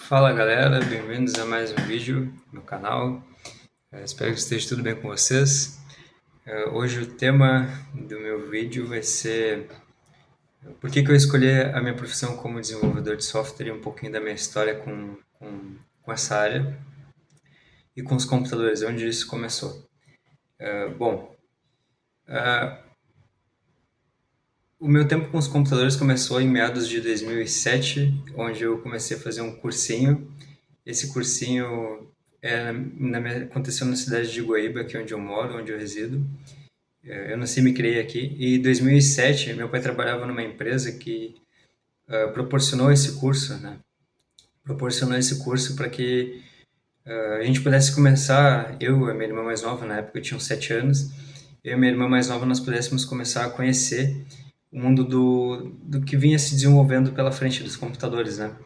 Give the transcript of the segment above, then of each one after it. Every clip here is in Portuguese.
Fala galera, bem-vindos a mais um vídeo no canal. Espero que esteja tudo bem com vocês. Hoje o tema do meu vídeo vai ser por que eu escolhi a minha profissão como desenvolvedor de software e um pouquinho da minha história com essa área e com os computadores, onde isso começou. Bom, o meu tempo com os computadores começou em meados de 2007, onde eu comecei a fazer um cursinho. Esse cursinho aconteceu na cidade de Guaíba, que é onde eu moro, onde eu resido. Eu nasci e me criei aqui. E em 2007, meu pai trabalhava numa empresa que proporcionou esse curso, né? Proporcionou esse curso para que a gente pudesse começar, eu e a minha irmã mais nova, na época eu tinha uns 7 anos, eu e minha irmã mais nova nós pudéssemos começar a conhecer o mundo do que vinha se desenvolvendo pela frente dos computadores, né?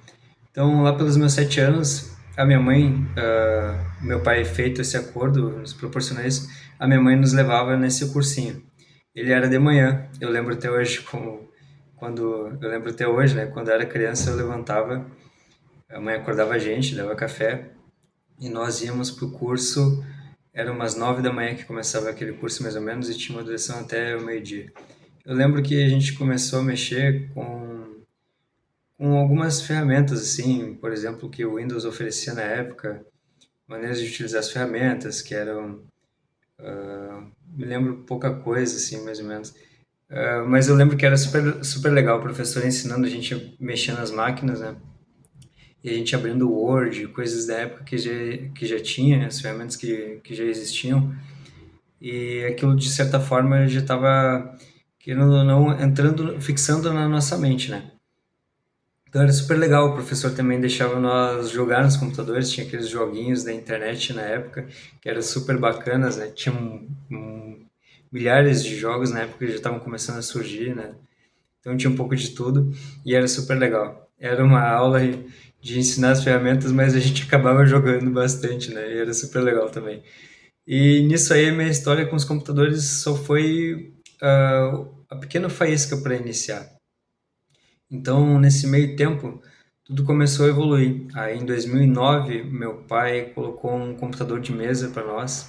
Então, lá pelos meus 7 anos, a minha mãe, meu pai feito esse acordo, nos proporcionou isso, a minha mãe nos levava nesse cursinho. Ele era de manhã, eu lembro até hoje, eu lembro até hoje, né, quando eu era criança eu levantava, a mãe acordava a gente, dava café, e nós íamos pro curso, eram umas 9 da manhã que começava aquele curso mais ou menos, e tinha uma duração até o meio-dia. Eu lembro que a gente começou a mexer com algumas ferramentas, assim, por exemplo, que o Windows oferecia na época, maneiras de utilizar as ferramentas, que eram, me lembro pouca coisa, assim, mais ou menos. Mas eu lembro que era super, super legal, o professor ensinando a gente a mexer nas máquinas, né? E a gente abrindo o Word, coisas da época que já tinha, as ferramentas que já existiam. E aquilo, de certa forma, já estava, querendo ou não, entrando, fixando na nossa mente, né? Então era super legal, o professor também deixava nós jogar nos computadores, tinha aqueles joguinhos da internet na época, que eram super bacanas, né? Tinha milhares de jogos na época que já estavam começando a surgir, né? Então tinha um pouco de tudo e era super legal. Era uma aula de ensinar as ferramentas, mas a gente acabava jogando bastante, né? E era super legal também. E nisso aí a minha história com os computadores só foi a pequena faísca para iniciar. Então, nesse meio tempo, tudo começou a evoluir. Aí, em 2009, meu pai colocou um computador de mesa para nós.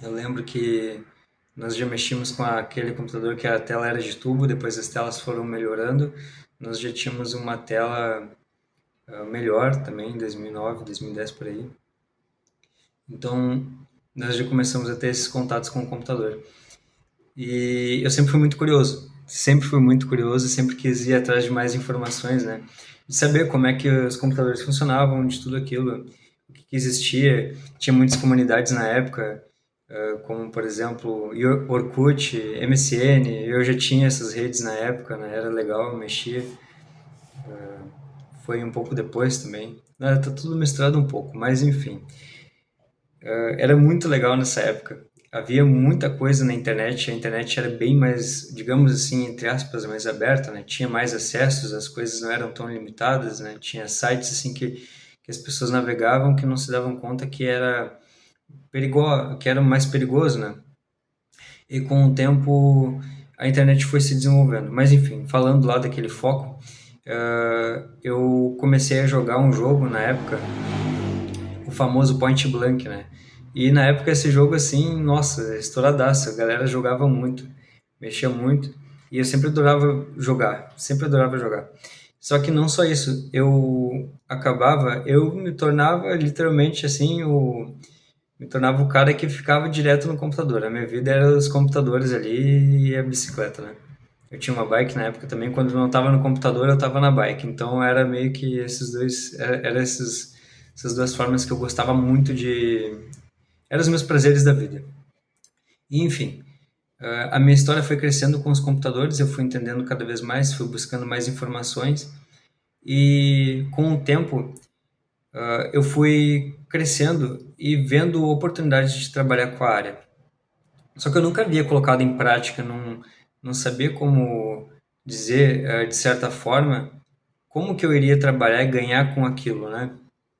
Eu lembro que nós já mexíamos com aquele computador que a tela era de tubo, depois as telas foram melhorando. Nós já tínhamos uma tela melhor também, em 2009, 2010 por aí. Então, nós já começamos a ter esses contatos com o computador. E eu sempre fui muito curioso, sempre quis ir atrás de mais informações, né? De saber como é que os computadores funcionavam, de tudo aquilo, o que existia. Tinha muitas comunidades na época, como por exemplo Orkut, MSN. Eu já tinha essas redes na época, né? Era legal, mexia. Foi um pouco depois também. Tá tudo misturado um pouco, mas enfim. Era muito legal nessa época. Havia muita coisa na internet, a internet era bem mais, digamos assim, entre aspas, mais aberta, né? Tinha mais acessos, as coisas não eram tão limitadas, né? Tinha sites assim que as pessoas navegavam que não se davam conta que que era mais perigoso, né? E com o tempo a internet foi se desenvolvendo. Mas enfim, falando lá daquele foco, eu comecei a jogar um jogo na época, o famoso Point Blank, né? E na época esse jogo assim, nossa, estouradaço, a galera jogava muito, mexia muito, e eu sempre adorava jogar. Só que não só isso, eu me tornava literalmente assim, me tornava o cara que ficava direto no computador. A minha vida era os computadores ali e a bicicleta, né? Eu tinha uma bike na época também, quando eu não estava no computador, eu estava na bike. Então era meio que essas duas formas que eu gostava muito de. Eram os meus prazeres da vida. E, enfim, a minha história foi crescendo com os computadores, eu fui entendendo cada vez mais, fui buscando mais informações. E com o tempo, eu fui crescendo e vendo oportunidades de trabalhar com a área. Só que eu nunca havia colocado em prática, não sabia como dizer, de certa forma, como que eu iria trabalhar e ganhar com aquilo, né?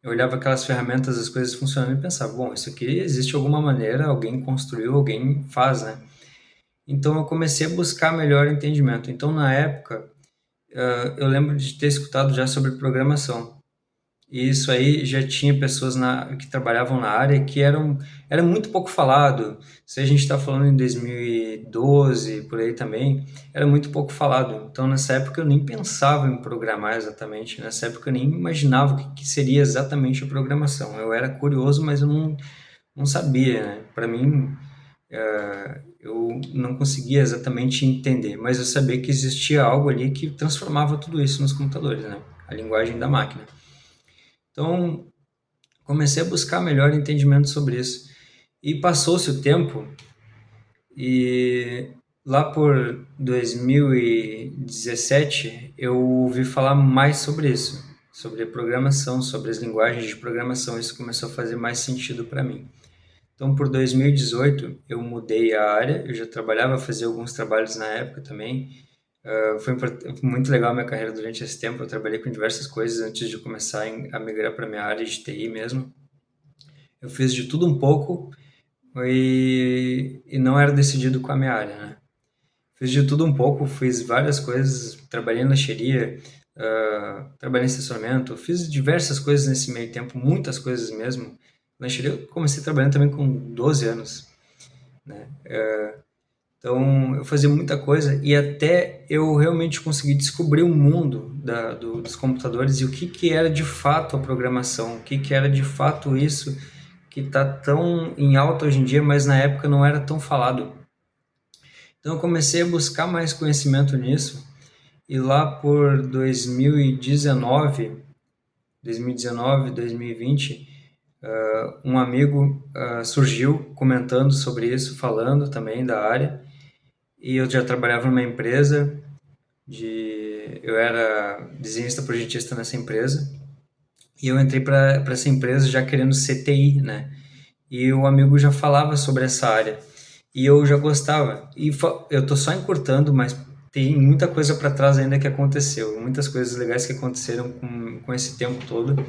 Eu olhava aquelas ferramentas, as coisas funcionando e pensava, bom, isso aqui existe alguma maneira, alguém construiu, alguém faz, né? Então eu comecei a buscar melhor entendimento. Então na época, eu lembro de ter escutado já sobre programação. E isso aí já tinha pessoas que trabalhavam na área que era muito pouco falado. Se a gente está falando em 2012, por aí também, era muito pouco falado. Então, nessa época, eu nem pensava em programar exatamente. Nessa época, eu nem imaginava o que seria exatamente a programação. Eu era curioso, mas eu não sabia, né? Para mim, eu não conseguia exatamente entender, mas eu sabia que existia algo ali que transformava tudo isso nos computadores, né? A linguagem da máquina. Então, comecei a buscar melhor entendimento sobre isso. E passou-se o tempo e lá por 2017 eu ouvi falar mais sobre isso, sobre programação, sobre as linguagens de programação. Isso começou a fazer mais sentido para mim. Então, por 2018, eu mudei a área. Eu já trabalhava, fazia alguns trabalhos na época também. Foi muito legal a minha carreira durante esse tempo. Eu trabalhei com diversas coisas antes de começar a migrar para minha área de TI mesmo. Eu fiz de tudo um pouco e não era decidido com a minha área, né? Fiz de tudo um pouco, fiz várias coisas, trabalhei na lancheria, trabalhei em estacionamento, fiz diversas coisas nesse meio tempo, muitas coisas mesmo. Lancheria eu comecei trabalhando também com 12 anos, né? Então eu fazia muita coisa e até eu realmente consegui descobrir o mundo dos computadores e o que que era de fato a programação, o que que era de fato isso que está tão em alta hoje em dia, mas na época não era tão falado. Então eu comecei a buscar mais conhecimento nisso e lá por 2019, 2020, um amigo surgiu comentando sobre isso, falando também da área, e eu já trabalhava numa empresa eu era desenhista projetista nessa empresa, e eu entrei para essa empresa já querendo CTI, né? E o amigo já falava sobre essa área e eu já gostava. E eu tô só encurtando, mas tem muita coisa para trás ainda que aconteceu, muitas coisas legais que aconteceram com esse tempo todo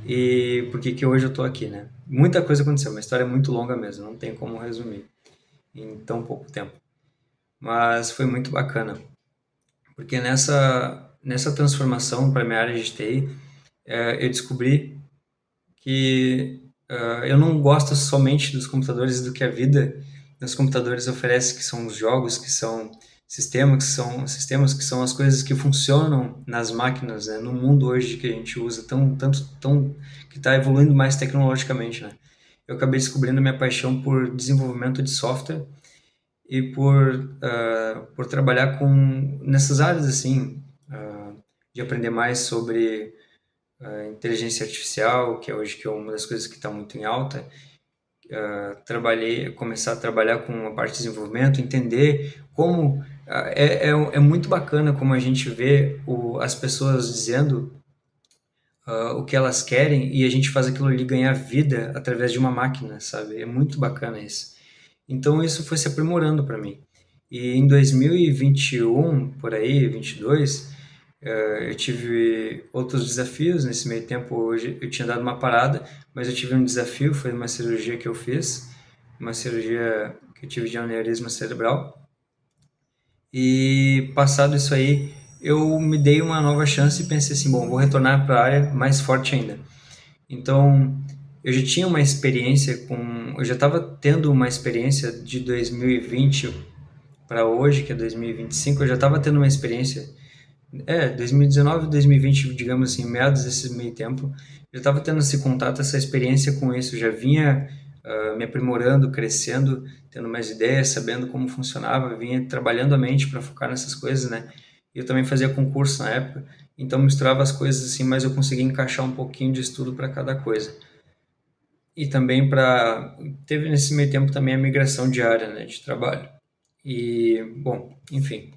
e por que que hoje eu tô aqui, né? Muita coisa aconteceu, uma história muito longa mesmo, não tem como resumir em tão pouco tempo. Mas foi muito bacana, porque nessa transformação para minha área de TI, eu descobri que eu não gosto somente dos computadores do que a vida dos computadores oferece, que são os jogos, que são sistemas que são as coisas que funcionam nas máquinas, né? No mundo hoje que a gente usa que está evoluindo mais tecnologicamente, né? Eu acabei descobrindo minha paixão por desenvolvimento de software e por trabalhar com nessas áreas assim, de aprender mais sobre inteligência artificial, que é hoje que é uma das coisas que está muito em alta. Começar a trabalhar com a parte de desenvolvimento, entender como é muito bacana como a gente vê as pessoas dizendo o que elas querem e a gente faz aquilo ali ganhar vida através de uma máquina, sabe? É muito bacana isso. Então isso foi se aprimorando para mim. E em 2021, por aí, 22, eu tive outros desafios nesse meio tempo. Hoje eu tinha dado uma parada, mas eu tive um desafio, foi uma cirurgia que eu fiz, uma cirurgia que eu tive de aneurisma cerebral. E passado isso aí, eu me dei uma nova chance e pensei assim, bom, vou retornar para a área mais forte ainda. Então, eu já tinha uma experiência eu já estava tendo uma experiência de 2020 para hoje, que é 2025, eu já estava tendo uma experiência 2019, 2020, digamos assim, meados desse meio tempo, eu estava tendo esse contato, essa experiência com isso, já vinha me aprimorando, crescendo, tendo mais ideias, sabendo como funcionava, vinha trabalhando a mente para focar nessas coisas, né? E eu também fazia concurso na época, então misturava as coisas assim, mas eu conseguia encaixar um pouquinho de estudo para cada coisa. E também teve nesse meio tempo também a migração diária, né, de trabalho. E, bom, enfim.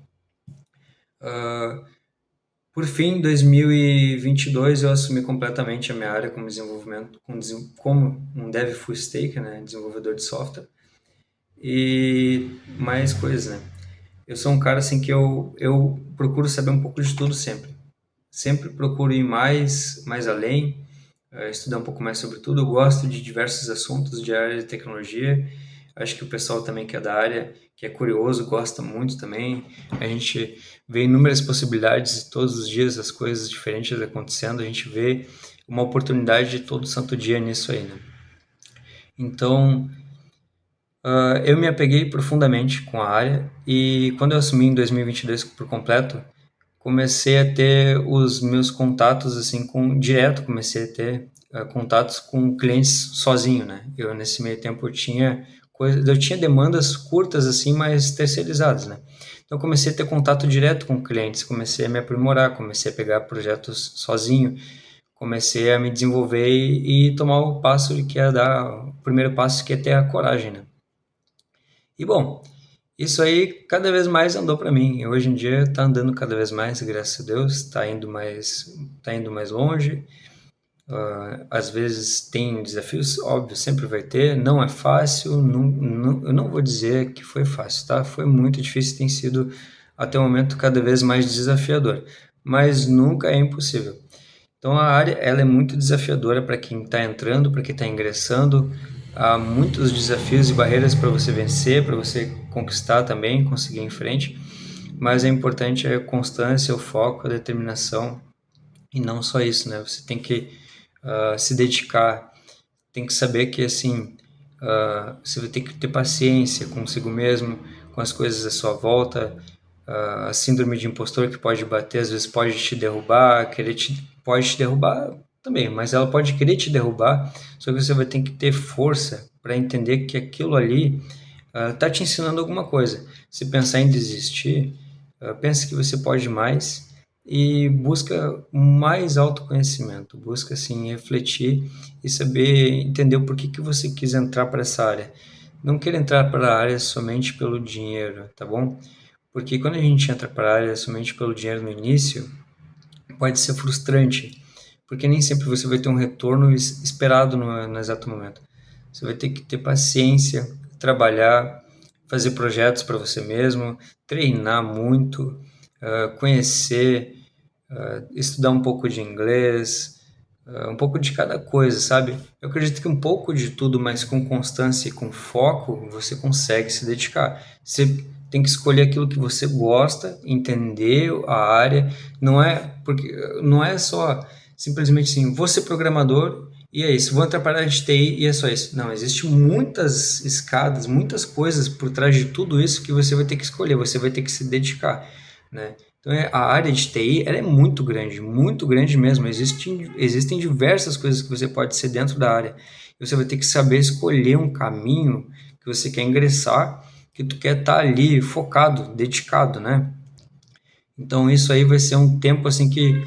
Por fim, em 2022 eu assumi completamente a minha área como desenvolvimento, como um dev full stack, né, desenvolvedor de software e mais coisas, né. Eu sou um cara assim que eu procuro saber um pouco de tudo sempre. Sempre procuro ir mais além, estudar um pouco mais sobre tudo. Eu gosto de diversos assuntos de área de tecnologia. Acho que o pessoal também que é da área, que é curioso, gosta muito também. A gente vê inúmeras possibilidades todos os dias, as coisas diferentes acontecendo. A gente vê uma oportunidade todo santo dia nisso aí, né? Então, eu me apeguei profundamente com a área e quando eu assumi em 2022 por completo, comecei a ter os meus contatos assim direto, comecei a ter contatos com clientes sozinho, né? Eu nesse meio tempo eu tinha demandas curtas assim, mas terceirizadas, né? Então comecei a ter contato direto com clientes, comecei a me aprimorar, comecei a pegar projetos sozinho, comecei a me desenvolver e tomar o passo que é dar o primeiro passo que é ter a coragem, né? E bom, isso aí cada vez mais andou para mim. E hoje em dia está andando cada vez mais, graças a Deus, tá indo mais longe. Às vezes tem desafios, óbvio, sempre vai ter. Não é fácil, eu não vou dizer que foi fácil, tá? Foi muito difícil, tem sido até o momento cada vez mais desafiador, mas nunca é impossível. Então a área ela é muito desafiadora para quem está entrando, para quem está ingressando. Há muitos desafios e barreiras para você vencer, para você conquistar também, conseguir em frente. Mas é importante a constância, o foco, a determinação e não só isso, né? Você tem que se dedicar, tem que saber que assim você vai ter que ter paciência consigo mesmo, com as coisas à sua volta. A síndrome de impostor que pode bater, às vezes pode te derrubar, pode te derrubar também, mas ela pode querer te derrubar, só que você vai ter que ter força para entender que aquilo ali está te ensinando alguma coisa. Se pensar em desistir, pense que você pode mais e busca mais autoconhecimento, busca assim refletir e saber entender o porquê que você quis entrar para essa área. Não queira entrar para a área somente pelo dinheiro, tá bom? Porque quando a gente entra para a área somente pelo dinheiro no início, pode ser frustrante, porque nem sempre você vai ter um retorno esperado no exato momento. Você vai ter que ter paciência, trabalhar, fazer projetos para você mesmo, treinar muito, conhecer, estudar um pouco de inglês, um pouco de cada coisa, sabe? Eu acredito que um pouco de tudo, mas com constância e com foco, você consegue se dedicar. Você tem que escolher aquilo que você gosta, entender a área, não é só simplesmente assim, vou ser programador e é isso, vou entrar para a área de TI e é só isso. Não, existem muitas escadas, muitas coisas por trás de tudo isso que você vai ter que escolher, você vai ter que se dedicar, né? Então, a área de TI ela é muito grande mesmo. Existem diversas coisas que você pode ser dentro da área. E você vai ter que saber escolher um caminho que você quer ingressar, que tu quer estar ali focado, dedicado, né? Então, isso aí vai ser um tempo assim que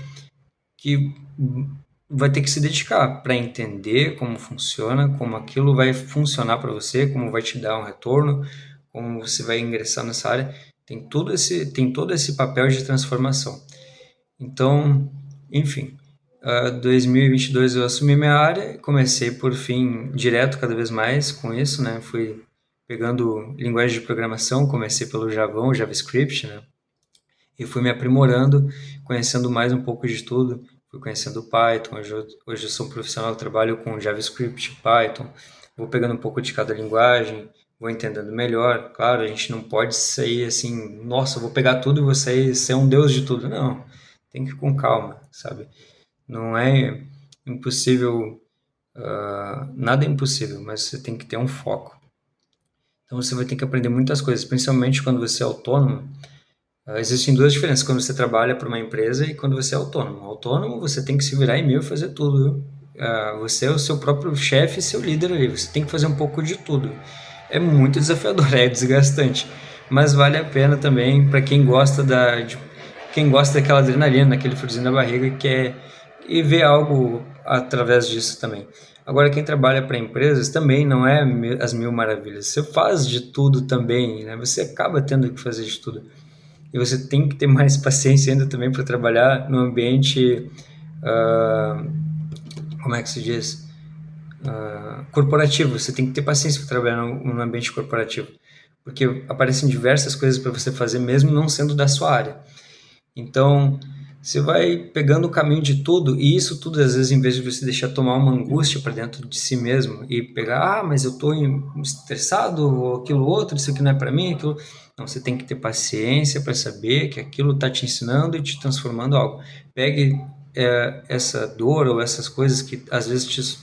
vai ter que se dedicar para entender como funciona, como aquilo vai funcionar para você, como vai te dar um retorno, como você vai ingressar nessa área. Tem todo esse papel de transformação. Então, enfim, 2022 eu assumi minha área, comecei por fim direto cada vez mais com isso, né? Fui pegando linguagem de programação, comecei pelo Javão, JavaScript, né? E fui me aprimorando, conhecendo mais um pouco de tudo. Fui conhecendo Python, hoje eu sou um profissional que trabalho com JavaScript, Python. Vou pegando um pouco de cada linguagem, vou entendendo melhor. Claro, a gente não pode sair assim, nossa, vou pegar tudo e vou ser um deus de tudo. Não, tem que ir com calma, sabe? Não é impossível, nada é impossível, mas você tem que ter um foco. Então você vai ter que aprender muitas coisas, principalmente quando você é autônomo. Existem duas diferenças quando você trabalha para uma empresa e quando você é autônomo. Autônomo, você tem que se virar em mil e fazer tudo, viu? Você é o seu próprio chefe e seu líder ali. Você tem que fazer um pouco de tudo. É muito desafiador, é desgastante, mas vale a pena também para quem gosta daquela adrenalina, daquele friozinho na barriga, e ver algo através disso também. Agora, quem trabalha para empresas também não é as mil maravilhas. Você faz de tudo também, né? Você acaba tendo que fazer de tudo. E você tem que ter mais paciência ainda também para trabalhar no ambiente, uh, como é que se diz? Corporativo. Você tem que ter paciência para trabalhar no ambiente corporativo, porque aparecem diversas coisas para você fazer mesmo não sendo da sua área. Então, você vai pegando o caminho de tudo, e isso tudo, às vezes, em vez de você deixar tomar uma angústia para dentro de si mesmo e pegar, mas eu estou estressado, ou aquilo outro, isso aqui não é para mim, aquilo... Não, você tem que ter paciência para saber que aquilo está te ensinando e te transformando em algo. Pegue essa dor ou essas coisas que às vezes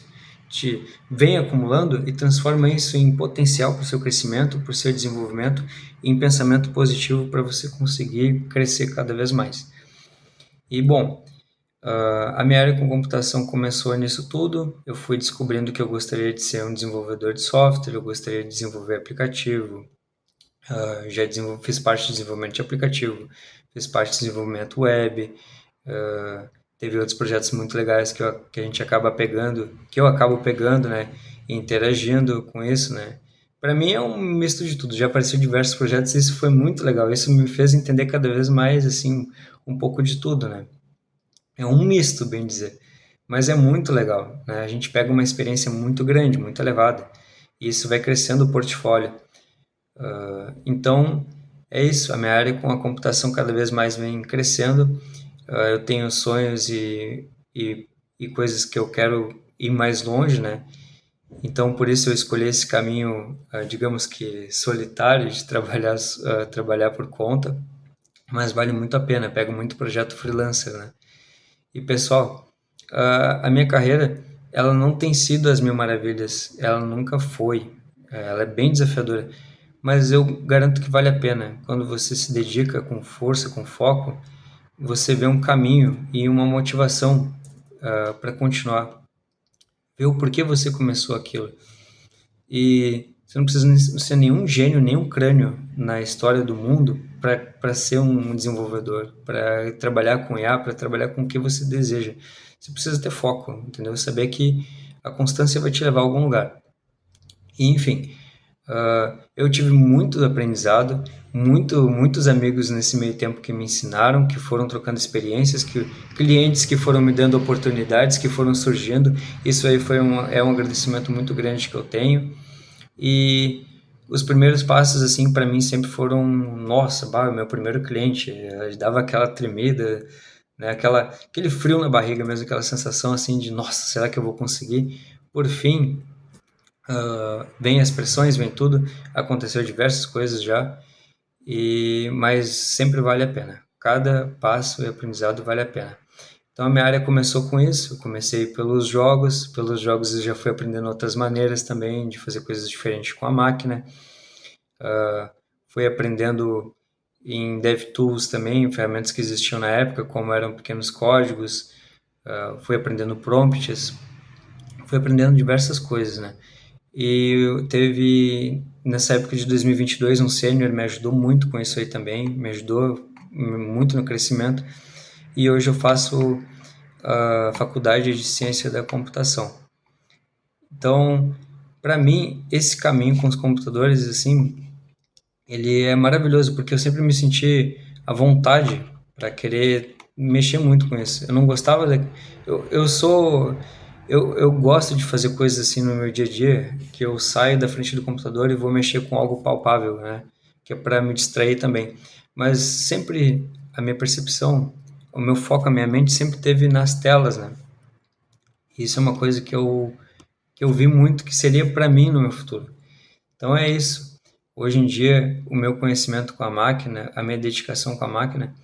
te vem acumulando e transforma isso em potencial para o seu crescimento, para o seu desenvolvimento, em pensamento positivo para você conseguir crescer cada vez mais. E bom, a minha área com computação começou nisso tudo. Eu fui descobrindo que eu gostaria de ser um desenvolvedor de software, eu gostaria de desenvolver aplicativo. Fiz parte de desenvolvimento de aplicativo, fiz parte de desenvolvimento web. Teve outros projetos muito legais que a gente acaba pegando, que eu acabo pegando, né, e interagindo com isso, né. Para mim é um misto de tudo. Já apareceu diversos projetos e isso foi muito legal. Isso me fez entender cada vez mais, assim, um pouco de tudo, né. É um misto, bem dizer, mas é muito legal, né? A gente pega uma experiência muito grande, muito elevada, e isso vai crescendo o portfólio. Então, é isso. A minha área com a computação cada vez mais vem crescendo. Eu tenho sonhos e coisas que eu quero ir mais longe, né? Então, por isso eu escolhi esse caminho, digamos que solitário, de trabalhar por conta, mas vale muito a pena. Pego muito projeto freelancer, né? E pessoal, a minha carreira, ela não tem sido as mil maravilhas, ela nunca foi. Ela é bem desafiadora, mas eu garanto que vale a pena. Quando você se dedica com força, com foco, você vê um caminho e uma motivação para continuar. Ver o porquê você começou aquilo. E você não precisa ser nenhum gênio, nenhum crânio na história do mundo para ser um desenvolvedor, para trabalhar com IA, para trabalhar com o que você deseja. Você precisa ter foco, entendeu? Saber que a constância vai te levar a algum lugar. E, enfim, eu tive muito aprendizado, muitos amigos nesse meio tempo que me ensinaram, que foram trocando experiências, clientes que foram me dando oportunidades, que foram surgindo. Isso aí é um agradecimento muito grande que eu tenho. E os primeiros passos, assim, para mim sempre foram, nossa, meu primeiro cliente, dava aquela tremida, né, aquele frio na barriga mesmo, aquela sensação, assim, de, nossa, será que eu vou conseguir? Por fim, vem as pressões, vem tudo, aconteceu diversas coisas já, mas sempre vale a pena. Cada passo e aprendizado vale a pena. Então a minha área começou com isso, eu comecei pelos jogos eu já fui aprendendo outras maneiras também de fazer coisas diferentes com a máquina, fui aprendendo em DevTools também, ferramentas que existiam na época, como eram pequenos códigos, fui aprendendo prompts, fui aprendendo diversas coisas, né? E teve, nessa época de 2022, um sênior me ajudou muito com isso aí também, me ajudou muito no crescimento, e hoje eu faço a faculdade de ciência da computação. Então, para mim, esse caminho com os computadores, assim, ele é maravilhoso, porque eu sempre me senti à vontade para querer mexer muito com isso. Eu não gostava de... Eu sou... Eu gosto de fazer coisas assim no meu dia a dia, que eu saio da frente do computador e vou mexer com algo palpável, né? Que é para me distrair também. Mas sempre a minha percepção, o meu foco, a minha mente sempre teve nas telas, né? Isso é uma coisa que eu vi muito que seria para mim no meu futuro. Então é isso. Hoje em dia, o meu conhecimento com a máquina, a minha dedicação com a máquina,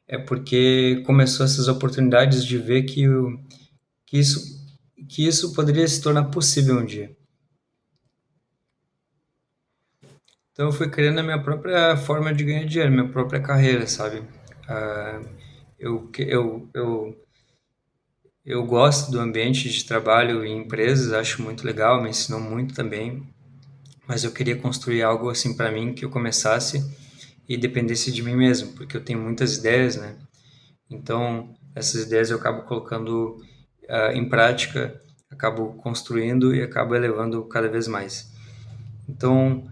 é porque começou essas oportunidades de ver que isso, que isso poderia se tornar possível um dia. Então eu fui criando a minha própria forma de ganhar dinheiro, minha própria carreira, sabe? Ah, eu gosto do ambiente de trabalho em empresas, acho muito legal, me ensinou muito também, mas eu queria construir algo assim para mim que eu começasse e dependesse de mim mesmo, porque eu tenho muitas ideias, né? Então, essas ideias eu acabo colocando em prática, acabo construindo e acabo elevando cada vez mais. Então,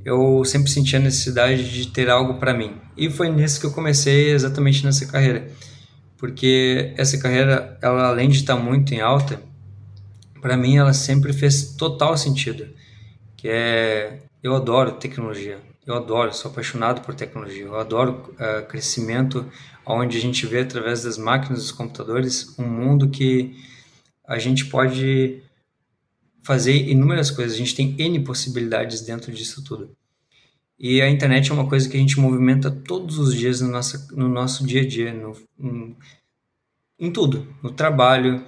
eu sempre senti a necessidade de ter algo para mim. E foi nisso que eu comecei exatamente nessa carreira. Porque essa carreira, ela além de estar muito em alta, para mim ela sempre fez total sentido, que é eu adoro tecnologia, eu adoro, sou apaixonado por tecnologia, eu adoro crescimento, onde a gente vê através das máquinas, dos computadores, um mundo que a gente pode fazer inúmeras coisas, a gente tem N possibilidades dentro disso tudo. E a internet é uma coisa que a gente movimenta todos os dias no nosso dia a dia, em tudo, no trabalho,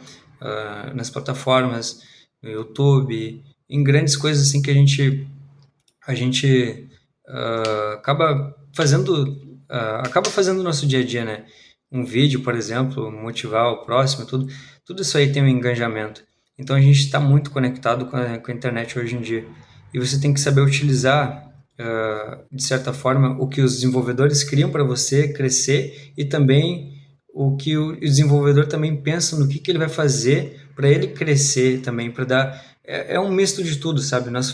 nas plataformas, no YouTube, em grandes coisas assim que a gente acaba fazendo no nosso dia a dia, né? Um vídeo, por exemplo, motivar o próximo, tudo isso aí tem um engajamento. Então a gente está muito conectado com a internet hoje em dia. E você tem que saber utilizar, de certa forma, o que os desenvolvedores criam para você crescer e também o que o desenvolvedor também pensa no que ele vai fazer para ele crescer também, para dar. É um misto de tudo, sabe? Nós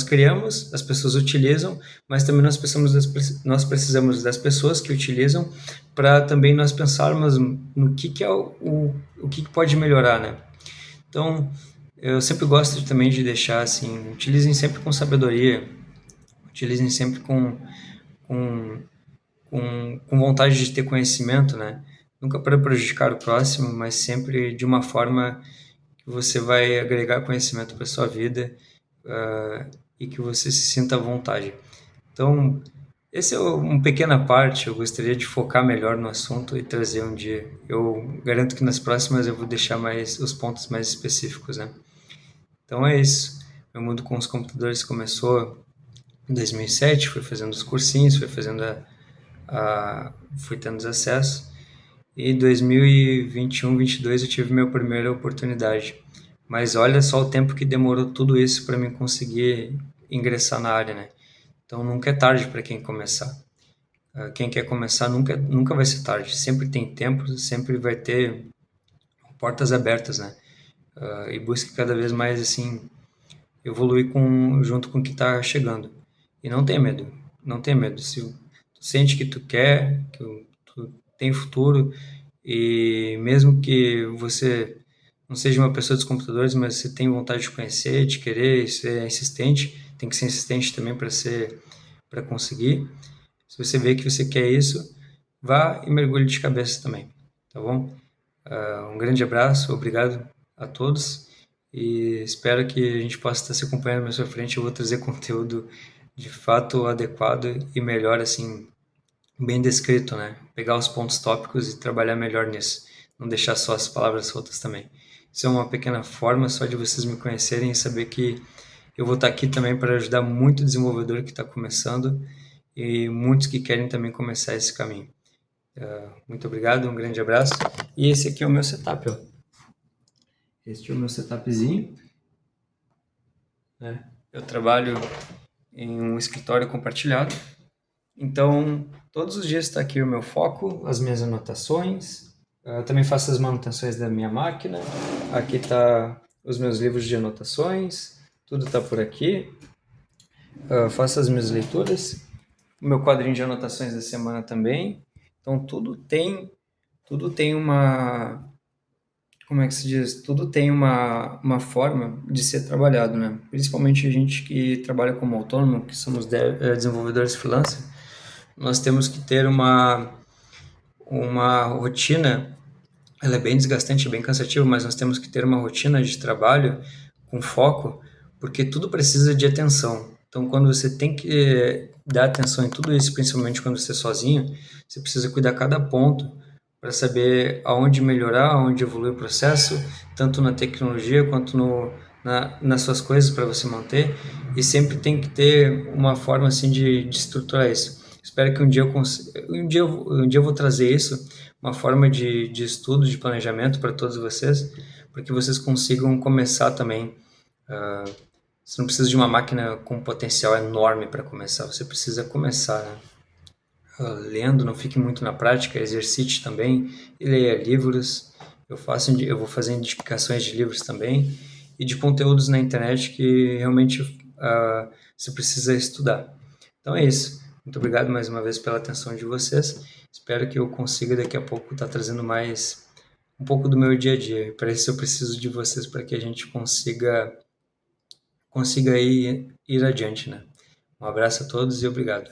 criamos, as pessoas utilizam, mas também nós precisamos das pessoas que utilizam para também nós pensarmos no que é o que pode melhorar, né? Então, eu sempre gosto também de deixar assim, utilizem sempre com sabedoria, utilizem sempre com, com vontade de ter conhecimento, né? Nunca para prejudicar o próximo, mas sempre de uma forma que você vai agregar conhecimento para sua vida, e que você se sinta à vontade. Então, esse é uma pequena parte, eu gostaria de focar melhor no assunto e trazer um dia. Eu garanto que nas próximas eu vou deixar mais os pontos mais específicos, né? Então é isso. Meu mundo com os computadores começou em 2007, fui fazendo os cursinhos, fui tendo os acessos. E em 2021, 22 eu tive minha primeira oportunidade. Mas olha só o tempo que demorou tudo isso para mim conseguir ingressar na área, né? Então nunca é tarde para quem começar. Quem quer começar nunca vai ser tarde. Sempre tem tempo, sempre vai ter portas abertas, né? E busque cada vez mais assim evoluir junto com o que está chegando. E não tenha medo, não tenha medo. Se tu sente que tu quer, que tu tem futuro, e mesmo que você não seja uma pessoa dos computadores, mas você tem vontade de conhecer, de querer, ser insistente, tem que ser insistente também para conseguir. Se você vê que você quer isso, vá e mergulhe de cabeça também, tá bom? Um grande abraço, obrigado a todos e espero que a gente possa estar se acompanhando mais pra frente. Eu vou trazer conteúdo de fato adequado e melhor, assim, bem descrito, né? Pegar os pontos tópicos e trabalhar melhor nisso, não deixar só as palavras soltas também. Isso é uma pequena forma só de vocês me conhecerem e saber que eu vou estar aqui também para ajudar muito desenvolvedor que está começando e muitos que querem também começar esse caminho. Muito obrigado, um grande abraço. E esse aqui é o meu setup, ó. Este é o meu setupzinho, né? Eu trabalho em um escritório compartilhado, então todos os dias está aqui o meu foco, as minhas anotações. Eu também faço as manutenções da minha máquina. Aqui está os meus livros de anotações, tudo está por aqui. Faço as minhas leituras, o meu quadrinho de anotações da semana também. Então tudo tem uma, como é que se diz? Tudo tem uma forma de ser trabalhado, né? Principalmente a gente que trabalha como autônomo, que somos desenvolvedores freelancer, nós temos que ter uma rotina. Ela é bem desgastante, bem cansativa, mas nós temos que ter uma rotina de trabalho com foco, porque tudo precisa de atenção. Então, quando você tem que dar atenção em tudo isso, principalmente quando você é sozinho, você precisa cuidar cada ponto para saber aonde melhorar, aonde evoluir o processo, tanto na tecnologia quanto nas suas coisas para você manter. E sempre tem que ter uma forma assim de estruturar isso. Espero que um dia eu vou trazer isso, uma forma de estudo, de planejamento para todos vocês, para que vocês consigam começar também. Você não precisa de uma máquina com potencial enorme para começar, você precisa começar, né? Lendo, não fique muito na prática, exercite também e leia livros. Eu vou fazer indicações de livros também e de conteúdos na internet que realmente você precisa estudar. Então é isso. Muito obrigado mais uma vez pela atenção de vocês. Espero que eu consiga daqui a pouco estar trazendo mais um pouco do meu dia a dia. Para isso eu preciso de vocês para que a gente consiga ir adiante, né? Um abraço a todos e obrigado.